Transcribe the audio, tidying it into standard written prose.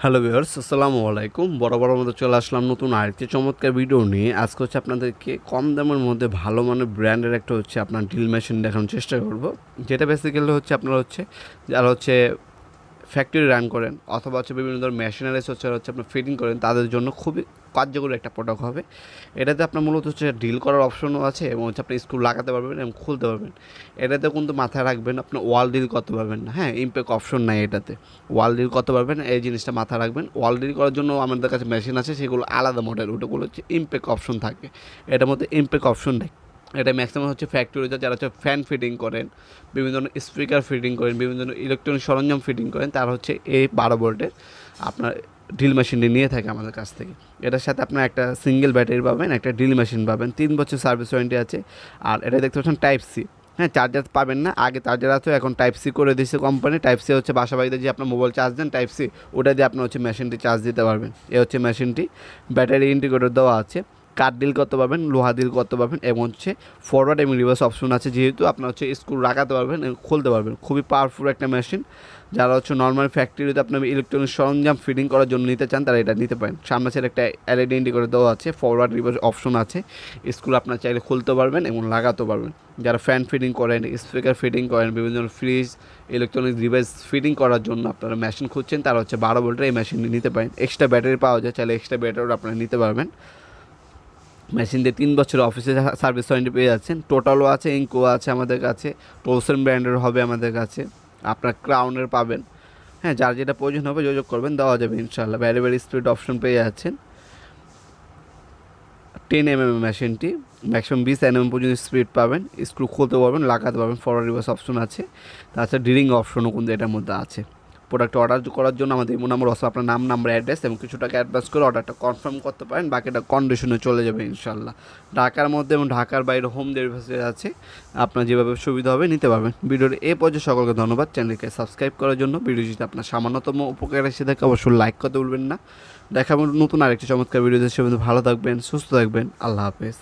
Hello viewers, আসসালামু আলাইকুম। বরাবর মতো চলে আসলাম নতুন আরেকটি চমৎকার ভিডিও নিয়ে। আজকে হচ্ছে আপনাদেরকে কম দামের মধ্যে ভালো মানের ব্র্যান্ডের একটা হচ্ছে আপনার ড্রিল মেশিন দেখানোর চেষ্টা করব, যেটা বেসিক্যালি হচ্ছে আপনারা হচ্ছে যারা হচ্ছে ফ্যাক্টরি রান করেন অথবা হচ্ছে বিভিন্ন ধরনের মেশিনারিজ হচ্ছে আপনার ফিটিং করেন, তাদের জন্য খুবই কার্যকরী একটা প্রোডাক্ট হবে। এটাতে আপনার মূলত হচ্ছে ডিল করার অপশনও আছে এবং হচ্ছে আপনি স্ক্রু লাগাতে পারবেন এবং খুলতে পারবেন। এটাতে কিন্তু মাথায় রাখবেন, আপনি ওয়াল ডিল করতে পারবেন না। হ্যাঁ, ইমপ্যাক্ট অপশন নাই এটাতে। ওয়াল ডিল করতে পারবেন, এই জিনিসটা মাথায় রাখবেন। ওয়াল ডিল করার জন্য আমাদের কাছে মেশিন আছে, সেগুলো আলাদা মডেল, ওটাগুলো হচ্ছে ইমপ্যাক্ট অপশন থাকে। এটার মধ্যে ইমপ্যাক্ট অপশন নেই। এটা ম্যাক্সিমাম হচ্ছে ফ্যাক্টরিতে যারা হচ্ছে ফ্যান ফিটিং করেন, বিভিন্ন ধরনের স্পিকার ফিটিং করেন, বিভিন্ন ধরনের ইলেকট্রনিক সরঞ্জাম ফিটিং করেন, তারা হচ্ছে এই 12 ভোল্টের আপনার ড্রিল মেশিনটি নিয়ে থাকে আমাদের কাছ থেকে। এটার সাথে আপনার একটা সিঙ্গেল ব্যাটারি পাবেন, একটা ড্রিল মেশিন পাবেন, 3 বছর সার্ভিস ওয়ারেন্টি আছে। আর এটা দেখতে পাচ্ছেন টাইপ সি। হ্যাঁ, চার্জার পাবেন না, আগে চার্জার আছে, এখন টাইপ সি করে দিয়েছে কোম্পানি। টাইপ সি হচ্ছে বাসা বাড়িতে যে আপনার মোবাইল চার্জ দেন, টাইপ সি ওটা দিয়ে আপনার হচ্ছে মেশিনটি চার্জ দিতে পারবেন। এ হচ্ছে মেশিনটি, ব্যাটারি ইন্টিগ্রেটর দেওয়া আছে, কাঠ ডিল করতে পারবেন, লোহা ডিল করতে পারবেন এবং হচ্ছে ফরওয়ার্ড এবং রিভার্স অপশন আছে, যেহেতু আপনার হচ্ছে স্ক্রু লাগাতে পারবেন এবং খুলতে পারবেন। খুবই পাওয়ারফুল একটা মেশিন। যারা হচ্ছে নর্মাল ফ্যাক্টরিতে আপনার ইলেকট্রনিক সরঞ্জাম ফিটিং করার জন্য নিতে চান, তারা এটা নিতে পারেন। সামনে সাইড একটা এলইডি ইন্ডিকেটর দেওয়া আছে, ফরওয়ার্ড রিভার্স অপশন আছে, স্ক্রু আপনার চাইলে খুলতে পারবেন এবং লাগাতে পারবেন। যারা ফ্যান ফিটিং করেন, স্পিকার ফিটিং করেন, বিভিন্ন ধরনের ফ্রিজ, ইলেকট্রনিক ডিভাইস ফিটিং করার জন্য আপনারা মেশিন খুঁজছেন, তারা হচ্ছে 12 ভোল্টের এই মেশিনটি নিতে পারেন। এক্সট্রা ব্যাটারি পাওয়া যায়, চাইলে এক্সট্রা ব্যাটারিও আপনারা নিতে পারবেন। মেশিন দিয়ে 3 বছর অফিসে সার্ভিস ওয়ারেন্টি পেয়ে যাচ্ছেন। টোটালও আছে, ইঙ্কো আছে আমাদের কাছে, টোলসন ব্র্যান্ডের হবে আমাদের কাছে, আপনার ক্রাউনের পাবেন। হ্যাঁ, যার যেটা প্রয়োজন হবে যোগাযোগ করবেন, দেওয়া যাবে ইনশাআল্লাহ। ভ্যারি স্পিড অপশন পেয়ে যাচ্ছেন। 10 mm মেশিনটি, ম্যাক্সিমাম 20 mm পর্যন্ত স্পিড পাবেন, স্ক্রু খুলতে পারবেন, লাগাতে পারবেন, ফরওয়ার্ড রিভার্স অপশন আছে। তাছাড়া ড্রিলিং অপশনও কিন্তু এটার মধ্যে আছে। প্রোডাক্ট অর্ডার করার জন্য আমাদের ইমো নাম্বার অথবা আপনার নাম, নাম্বার, অ্যাড্রেস এবং কিছু টাকা অ্যাডভান্স করে অর্ডারটা কনফার্ম করতে পারেন, বাকিটা কন্ডিশনে চলে যাবে ইনশাআল্লাহ। ঢাকার মধ্যে এবং ঢাকার বাইরে হোম ডেলিভারি আছে, আপনার যেভাবে সুবিধা হবে নিতে পারবেন। ভিডিওর এই পর্যায়ে সকলকে ধন্যবাদ। চ্যানেলকে সাবস্ক্রাইব করার জন্য। ভিডিও যদি আপনার সামান্যতম উপকার এসে থাকে, অবশ্যই লাইক করতে ভুলবেন না। দেখাবো নতুন আরেকটি চমৎকার ভিডিও। সে ভালো থাকবেন, সুস্থ থাকবেন। আল্লাহ হাফেজ।